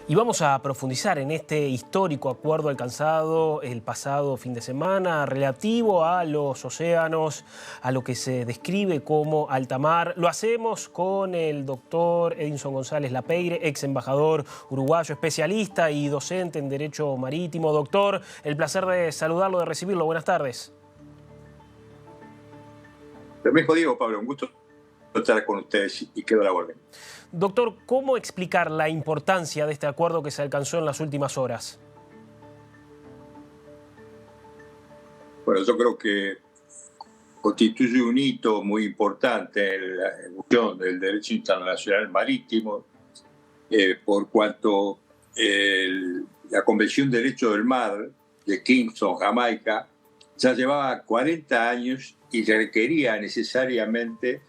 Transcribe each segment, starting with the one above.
Y vamos a profundizar en este histórico acuerdo alcanzado el pasado fin de semana relativo a los océanos, a lo que se describe como alta mar. Lo hacemos con el doctor Edinson González Lapeire, ex embajador uruguayo, especialista y docente en Derecho Marítimo. Doctor, el placer de saludarlo, de recibirlo. Buenas tardes. Lo mismo digo, Pablo, un gusto estar con ustedes y quedo a la orden. Doctor, ¿cómo explicar la importancia de este acuerdo que se alcanzó en las últimas horas? Bueno, yo creo que constituye un hito muy importante en la evolución del derecho internacional marítimo, por cuanto la Convención de Derecho del Mar de Kingston, Jamaica, ya llevaba 40 años y requería necesariamente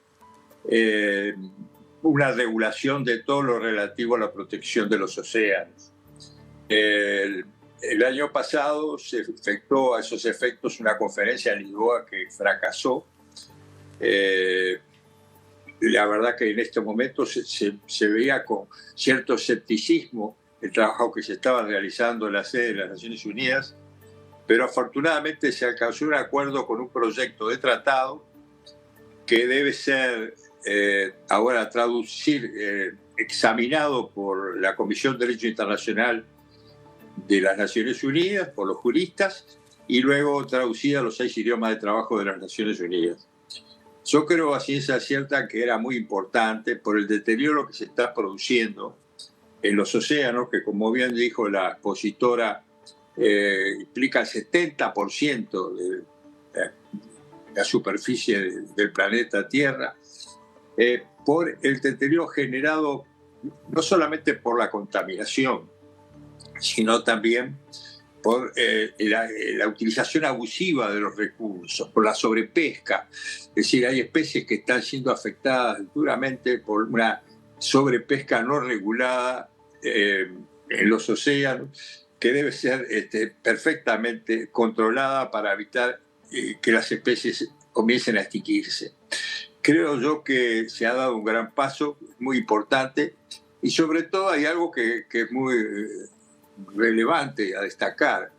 una regulación de todo lo relativo a la protección de los océanos. El año pasado se efectuó a esos efectos una conferencia en Lisboa que fracasó. La verdad que en este momento se veía con cierto escepticismo el trabajo que se estaba realizando en la sede de las Naciones Unidas, pero afortunadamente se alcanzó un acuerdo con un proyecto de tratado que debe ser ahora examinado por la Comisión de Derecho Internacional de las Naciones Unidas, por los juristas, y luego traducida a los 6 idiomas de trabajo de las Naciones Unidas. Yo creo a ciencia cierta que era muy importante por el deterioro que se está produciendo en los océanos, que como bien dijo la expositora, implica el 70% de la superficie del planeta Tierra, por el deterioro generado no solamente por la contaminación, sino también por la utilización abusiva de los recursos, por la sobrepesca. Es decir, hay especies que están siendo afectadas duramente por una sobrepesca no regulada en los océanos, que debe ser perfectamente controlada para evitar que las especies comiencen a extinguirse. Creo yo que se ha dado un gran paso muy importante y sobre todo hay algo que es muy relevante a destacar,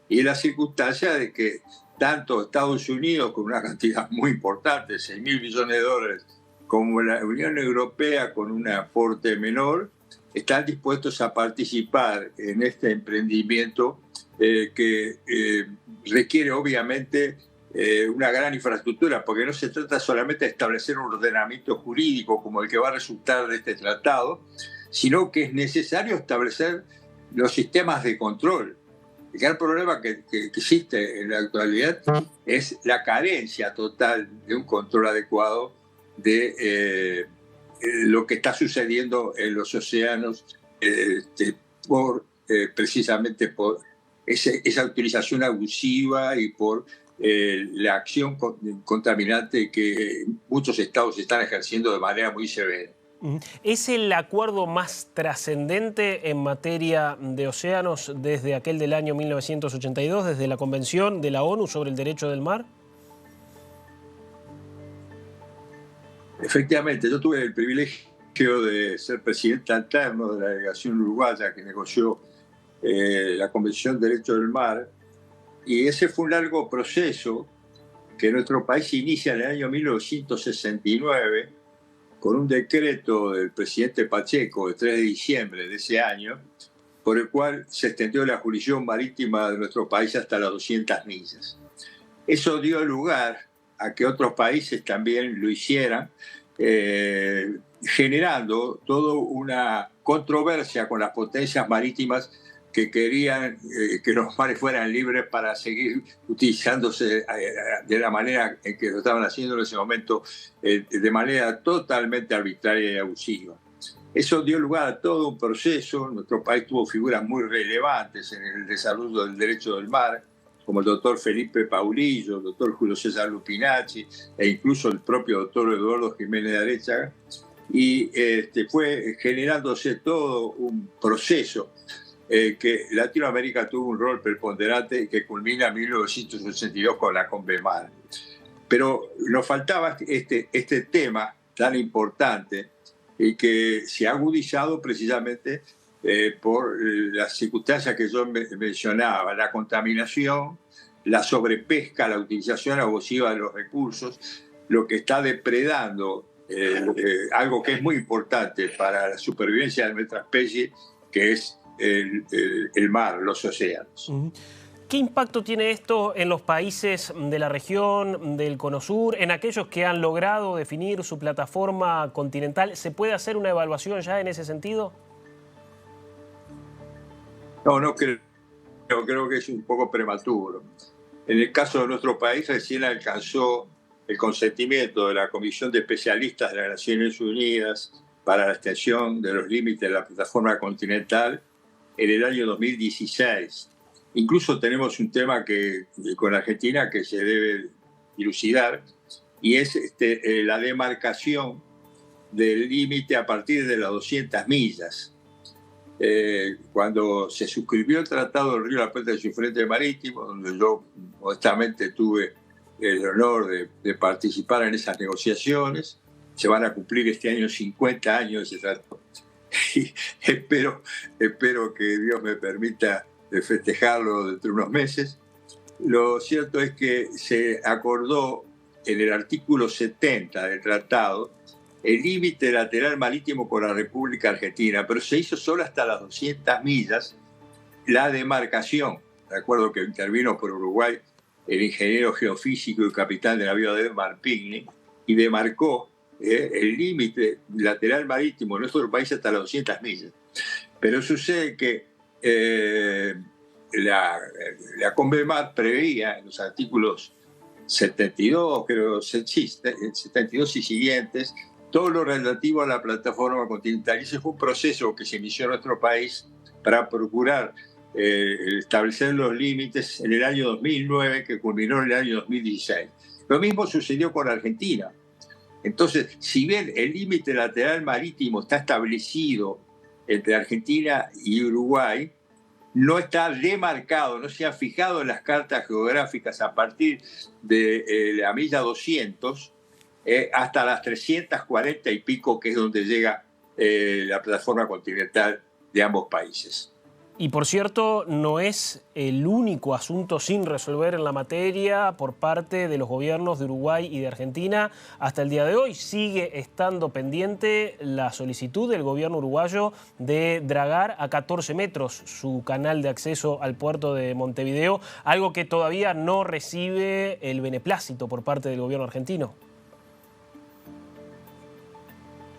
y es la circunstancia de que tanto Estados Unidos, con una cantidad muy importante, 6.000 billones de dólares, como la Unión Europea, con un aporte menor, están dispuestos a participar en este emprendimiento que requiere obviamente una gran infraestructura, porque no se trata solamente de establecer un ordenamiento jurídico como el que va a resultar de este tratado, sino que es necesario establecer los sistemas de control. El gran problema que existe en la actualidad es la carencia total de un control adecuado de lo que está sucediendo en los océanos, precisamente por esa utilización abusiva y por la acción contaminante que muchos estados están ejerciendo de manera muy severa. ¿Es el acuerdo más trascendente en materia de océanos desde aquel del año 1982, desde la Convención de la ONU sobre el Derecho del Mar? Efectivamente, yo tuve el privilegio de ser presidente alterno de la delegación uruguaya que negoció la Convención de Derecho del Mar, y ese fue un largo proceso que nuestro país inicia en el año 1969 con un decreto del presidente Pacheco de 3 de diciembre de ese año, por el cual se extendió la jurisdicción marítima de nuestro país hasta las 200 millas. Eso dio lugar a que otros países también lo hicieran, generando toda una controversia con las potencias marítimas que querían que los mares fueran libres para seguir utilizándose de la manera en que lo estaban haciendo en ese momento, de manera totalmente arbitraria y abusiva. Eso dio lugar a todo un proceso. Nuestro país tuvo figuras muy relevantes en el desarrollo del derecho del mar, como el doctor Felipe Paulillo, el doctor Julio César Lupinacci e incluso el propio doctor Eduardo Jiménez de Arechaga, y fue generándose todo un proceso que Latinoamérica tuvo un rol preponderante que culmina en 1982 con la CONVEMAR. Pero nos faltaba este tema tan importante y que se ha agudizado precisamente por las circunstancias que yo mencionaba, la contaminación, la sobrepesca, la utilización abusiva de los recursos, lo que está depredando algo que es muy importante para la supervivencia de nuestra especie, que es el mar, los océanos. ¿Qué impacto tiene esto en los países de la región, del Cono Sur, en aquellos que han logrado definir su plataforma continental? ¿Se puede hacer una evaluación ya en ese sentido? No creo que es un poco prematuro. En el caso de nuestro país, recién alcanzó el consentimiento de la Comisión de Especialistas de las Naciones Unidas para la extensión de los límites de la plataforma continental en el año 2016. Incluso tenemos un tema con Argentina que se debe dilucidar, y es la demarcación del límite a partir de las 200 millas. Cuando se suscribió el Tratado del Río de la Plata y su frente marítimo, donde yo modestamente tuve el honor de participar en esas negociaciones, se van a cumplir este año 50 años de ese tratado. Y espero que Dios me permita festejarlo dentro de unos meses. Lo cierto es que se acordó en el artículo 70 del tratado el límite lateral marítimo con la República Argentina, pero se hizo solo hasta las 200 millas la demarcación. Recuerdo que intervino por Uruguay el ingeniero geofísico y capitán de navío Edmar Pigney, y demarcó el límite lateral marítimo de nuestro país hasta las 200 millas. Pero sucede que la Convemar preveía en los artículos 72, creo, 72 y siguientes, todo lo relativo a la plataforma continental. Y ese fue un proceso que se inició en nuestro país para procurar establecer los límites en el año 2009, que culminó en el año 2016. Lo mismo sucedió con Argentina. Entonces, si bien el límite lateral marítimo está establecido entre Argentina y Uruguay, no está demarcado, no se ha fijado en las cartas geográficas a partir de la milla 200 hasta las 340 y pico, que es donde llega la plataforma continental de ambos países. Y por cierto, no es el único asunto sin resolver en la materia por parte de los gobiernos de Uruguay y de Argentina. Hasta el día de hoy sigue estando pendiente la solicitud del gobierno uruguayo de dragar a 14 metros su canal de acceso al puerto de Montevideo, algo que todavía no recibe el beneplácito por parte del gobierno argentino.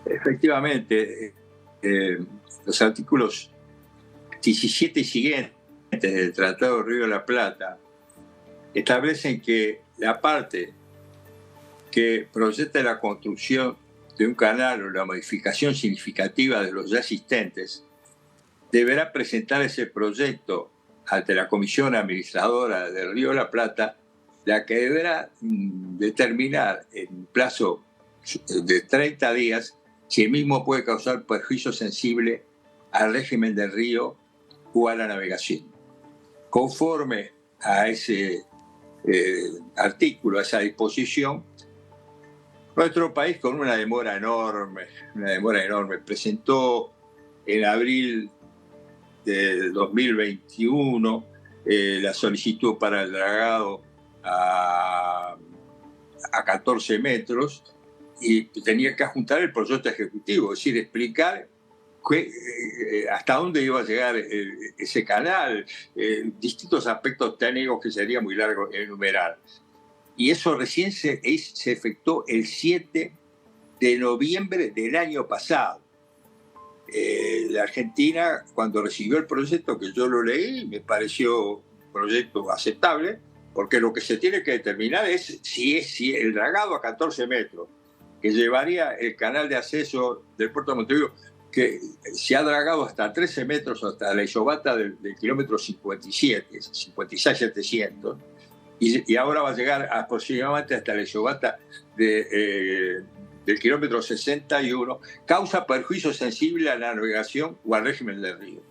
Efectivamente, los artículos 17 y siguientes del Tratado del Río de la Plata establecen que la parte que proyecta la construcción de un canal o la modificación significativa de los ya existentes deberá presentar ese proyecto ante la Comisión Administradora del Río de la Plata, la que deberá determinar en un plazo de 30 días si el mismo puede causar perjuicio sensible al régimen del río o a la navegación. Conforme a ese artículo, a esa disposición, nuestro país, con una demora enorme, presentó en abril de 2021 la solicitud para el dragado a 14 metros, y tenía que adjuntar el proyecto ejecutivo, es decir, explicar hasta dónde iba a llegar ese canal, distintos aspectos técnicos que sería muy largo enumerar. Y eso recién se efectuó el 7 de noviembre del año pasado. La Argentina, cuando recibió el proyecto, que yo lo leí, me pareció un proyecto aceptable, porque lo que se tiene que determinar es si el dragado a 14 metros, que llevaría el canal de acceso del puerto de Montevideo, que se ha dragado hasta 13 metros hasta la isobata del kilómetro 56.700, y ahora va a llegar aproximadamente hasta la isobata del kilómetro 61, causa perjuicio sensible a la navegación o al régimen del río.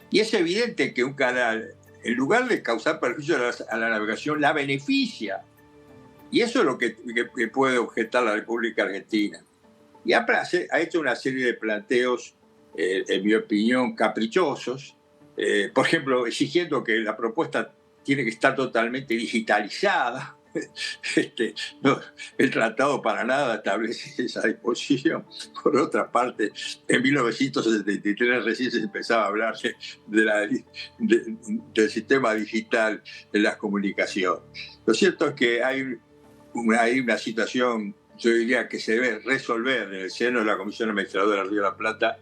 Y es evidente que un canal, en lugar de causar perjuicio a la navegación, la beneficia. Y eso es lo que puede objetar la República Argentina. Y ha hecho una serie de planteos en mi opinión, caprichosos. Por ejemplo, exigiendo que la propuesta tiene que estar totalmente digitalizada. No, el tratado para nada establece esa disposición. Por otra parte, en 1973 recién se empezaba a hablar del sistema digital de las comunicaciones. Lo cierto es que hay una situación, yo diría, que se debe resolver en el seno de la Comisión Administradora del Río de la Plata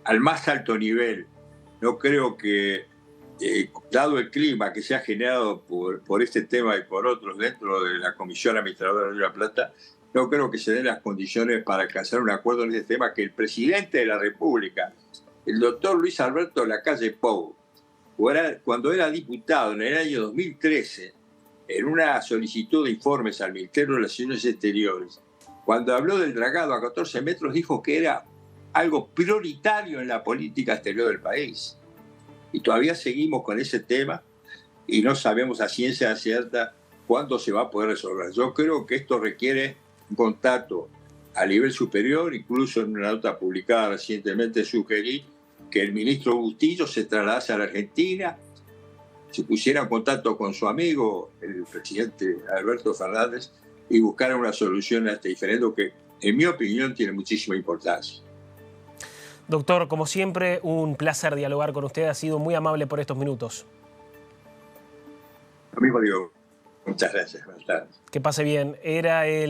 al más alto nivel. No creo que, dado el clima que se ha generado por este tema y por otros dentro de la Comisión Administradora del Río de la Plata, no creo que se den las condiciones para alcanzar un acuerdo en este tema, que el presidente de la República, el doctor Luis Alberto Lacalle Pou, cuando era diputado en el año 2013, en una solicitud de informes al Ministerio de Relaciones Exteriores, cuando habló del dragado a 14 metros, dijo que era algo prioritario en la política exterior del país. Y todavía seguimos con ese tema y no sabemos a ciencia cierta cuándo se va a poder resolver. Yo creo que esto requiere un contacto a nivel superior. Incluso en una nota publicada recientemente sugerí que el ministro Bustillo se trasladase a la Argentina, se pusiera en contacto con su amigo, el presidente Alberto Fernández, y buscara una solución a este diferendo que, en mi opinión, tiene muchísima importancia. Doctor, como siempre, un placer dialogar con usted. Ha sido muy amable por estos minutos. Lo mismo digo. Muchas gracias. Buenas tardes. Que pase bien. Era el